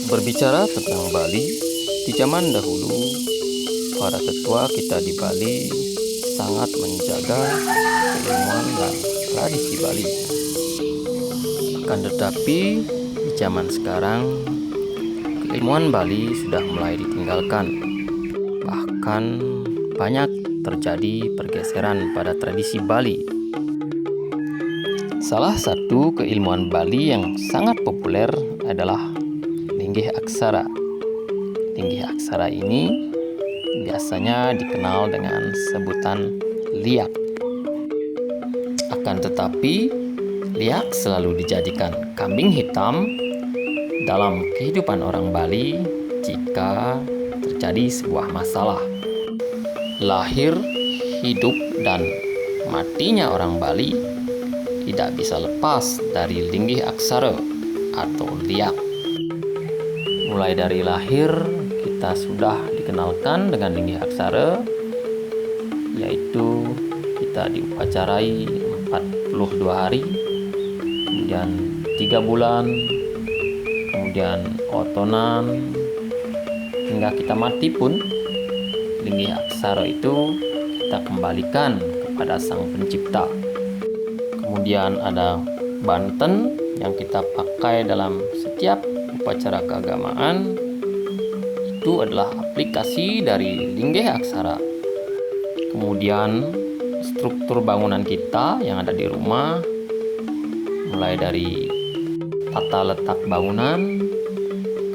Berbicara tentang Bali, di zaman dahulu, para tetua kita di Bali sangat menjaga keilmuan dan tradisi Bali. Akan tetapi, di zaman sekarang, keilmuan Bali sudah mulai ditinggalkan. Bahkan banyak terjadi pergeseran pada tradisi Bali. Salah satu keilmuan Bali yang sangat populer adalah linggih aksara. Linggih aksara ini biasanya dikenal dengan sebutan liak. Akan tetapi, liak selalu dijadikan kambing hitam dalam kehidupan orang Bali jika terjadi sebuah masalah. Lahir, hidup, dan matinya orang Bali tidak bisa lepas dari linggih aksara atau liak. Mulai dari lahir, kita sudah dikenalkan dengan linggih aksara, yaitu kita diupacarai 42 hari, kemudian 3 bulan, kemudian otonan, hingga kita mati pun linggih aksara itu kita kembalikan kepada Sang Pencipta. Kemudian ada banten yang kita pakai dalam setiap upacara keagamaan. Itu adalah aplikasi dari linggih aksara. Kemudian struktur bangunan kita yang ada di rumah, mulai dari tata letak bangunan,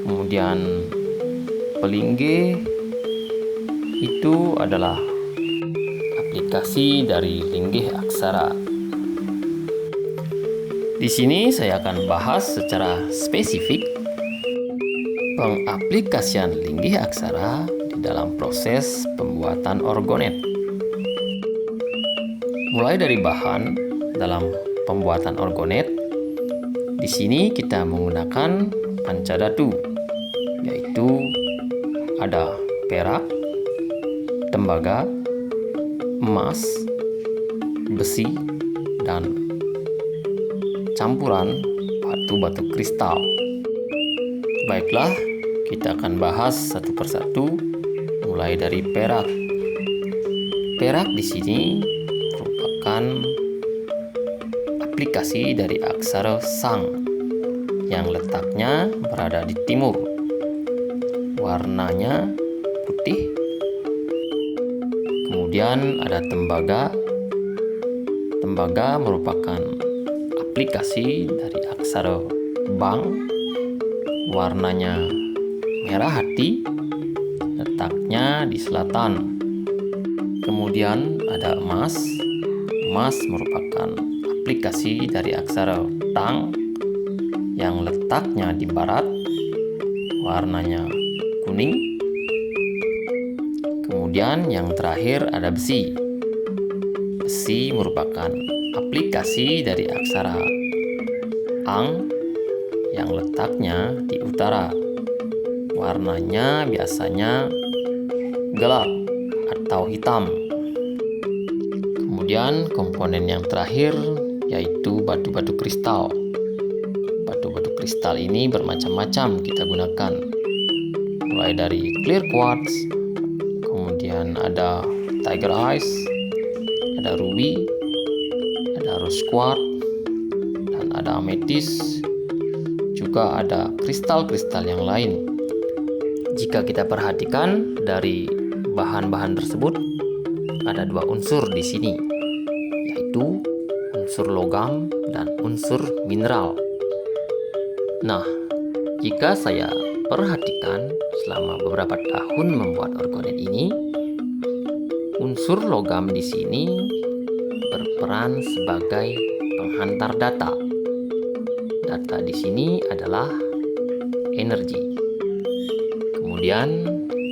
kemudian pelinggih, itu adalah aplikasi dari linggih aksara. Di sini saya akan bahas secara spesifik pengaplikasian linggih aksara di dalam proses pembuatan orgonet. Mulai dari bahan dalam pembuatan orgonet, di sini kita menggunakan pancadhatu, yaitu ada perak, tembaga, emas, besi, dan campuran batu-batu kristal. Baiklah, kita akan bahas satu persatu, mulai dari perak. Perak di sini merupakan aplikasi dari aksara sang yang letaknya berada di timur. Warnanya putih. Kemudian ada tembaga. Tembaga merupakan aplikasi dari aksara bang, warnanya merah hati, letaknya di selatan. Kemudian ada emas. Emas merupakan aplikasi dari aksara tang yang letaknya di barat, warnanya kuning. Kemudian yang terakhir ada besi. Besi merupakan aplikasi dari aksara ang yang letaknya di utara. Warnanya biasanya gelap atau hitam. Kemudian komponen yang terakhir yaitu batu-batu kristal. Batu-batu kristal ini bermacam-macam kita gunakan. Mulai dari clear quartz, kemudian ada tiger eyes, ada ruby, ada rose quartz, dan ada ametis, juga ada kristal-kristal yang lain. Jika kita perhatikan dari bahan-bahan tersebut, ada 2 unsur di sini, yaitu unsur logam dan unsur mineral. Nah, jika saya perhatikan selama beberapa tahun membuat orgonet ini, unsur logam di sini berperan sebagai penghantar data. Data di sini adalah energi. Kemudian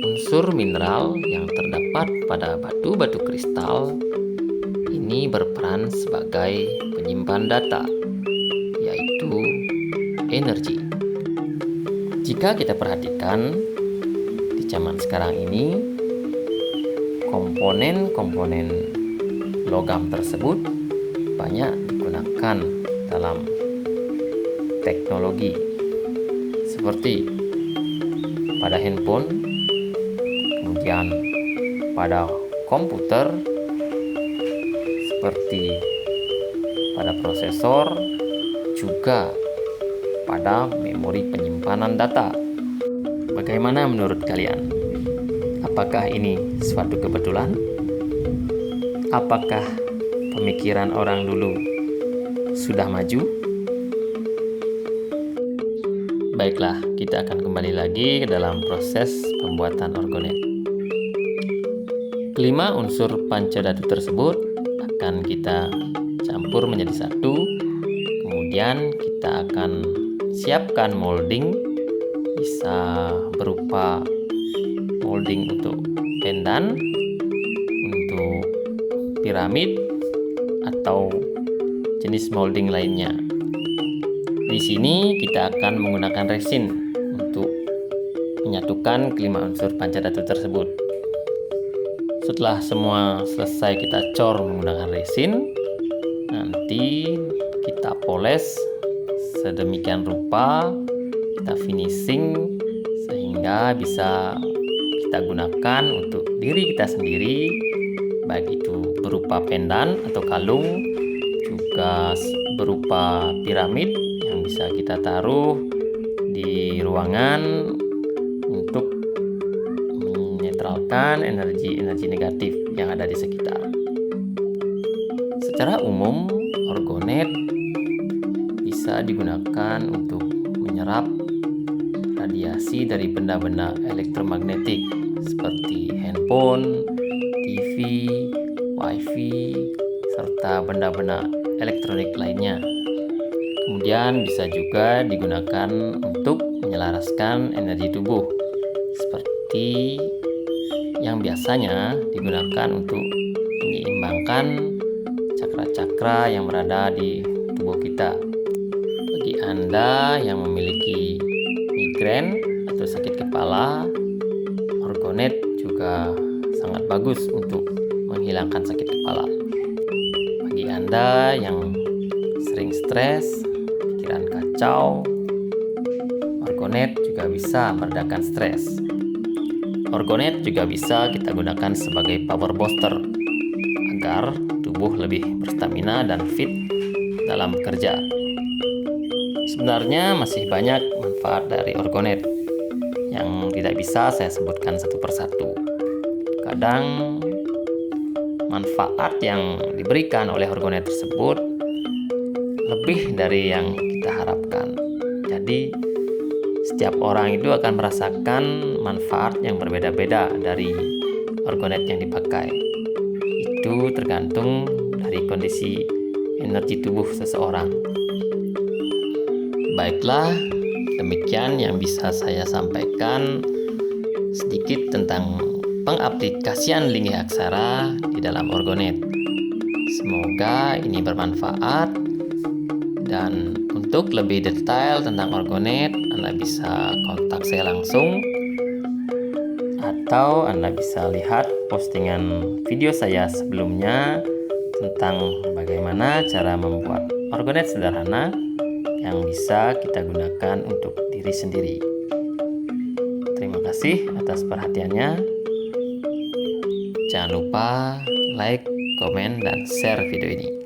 unsur mineral yang terdapat pada batu-batu kristal ini berperan sebagai penyimpan data, yaitu energi. Jika kita perhatikan di zaman sekarang ini, komponen-komponen logam tersebut banyak digunakan dalam teknologi seperti pada handphone, kemudian pada komputer seperti pada prosesor, juga pada memori penyimpanan data. Bagaimana menurut kalian? Apakah ini suatu kebetulan? Apakah pemikiran orang dulu sudah maju? Baiklah, kita akan kembali lagi ke dalam proses pembuatan orgonet. Kelima unsur pancadhatu tersebut akan kita campur menjadi satu. Kemudian kita akan siapkan molding, bisa berupa molding untuk pendan, untuk piramid, atau jenis molding lainnya. Di sini kita akan menggunakan resin untuk menyatukan kelima unsur pancadhatu tersebut. Setelah semua selesai kita cor menggunakan resin, nanti kita poles sedemikian rupa, kita finishing sehingga bisa kita gunakan untuk diri kita sendiri, baik itu berupa pendan atau kalung, juga berupa piramid yang bisa kita taruh di ruangan untuk menetralkan energi-energi negatif yang ada di sekitar. Secara umum, orgonet bisa digunakan untuk menyerap radiasi dari benda-benda elektromagnetik seperti handphone, TV, wifi, serta benda-benda elektronik lainnya. Kemudian bisa juga digunakan untuk menyelaraskan energi tubuh seperti yang biasanya digunakan untuk menyeimbangkan cakra-cakra yang berada di tubuh kita. Bagi Anda yang memiliki migrain atau sakit kepala, orgonet juga sangat bagus untuk menghilangkan sakit kepala. Bagi Anda yang sering stres, pikiran kacau, orgonet juga bisa meredakan stres. Orgonet juga bisa kita gunakan sebagai power booster agar tubuh lebih berstamina dan fit dalam bekerja. Sebenarnya masih banyak manfaat dari orgonet yang tidak bisa saya sebutkan satu persatu. Kadang manfaat yang diberikan oleh orgonet tersebut lebih dari yang kita harapkan. Jadi setiap orang itu akan merasakan manfaat yang berbeda-beda dari orgonet yang dipakai. Itu tergantung dari kondisi energi tubuh seseorang. Baiklah, demikian yang bisa saya sampaikan sedikit tentang pengaplikasian linggih aksara di dalam orgonet. Semoga ini bermanfaat, dan untuk lebih detail tentang orgonet, Anda bisa kontak saya langsung, atau Anda bisa lihat postingan video saya sebelumnya tentang bagaimana cara membuat orgonet sederhana yang bisa kita gunakan untuk diri sendiri. Terima kasih atas perhatiannya. Jangan lupa like, komen, dan share video ini.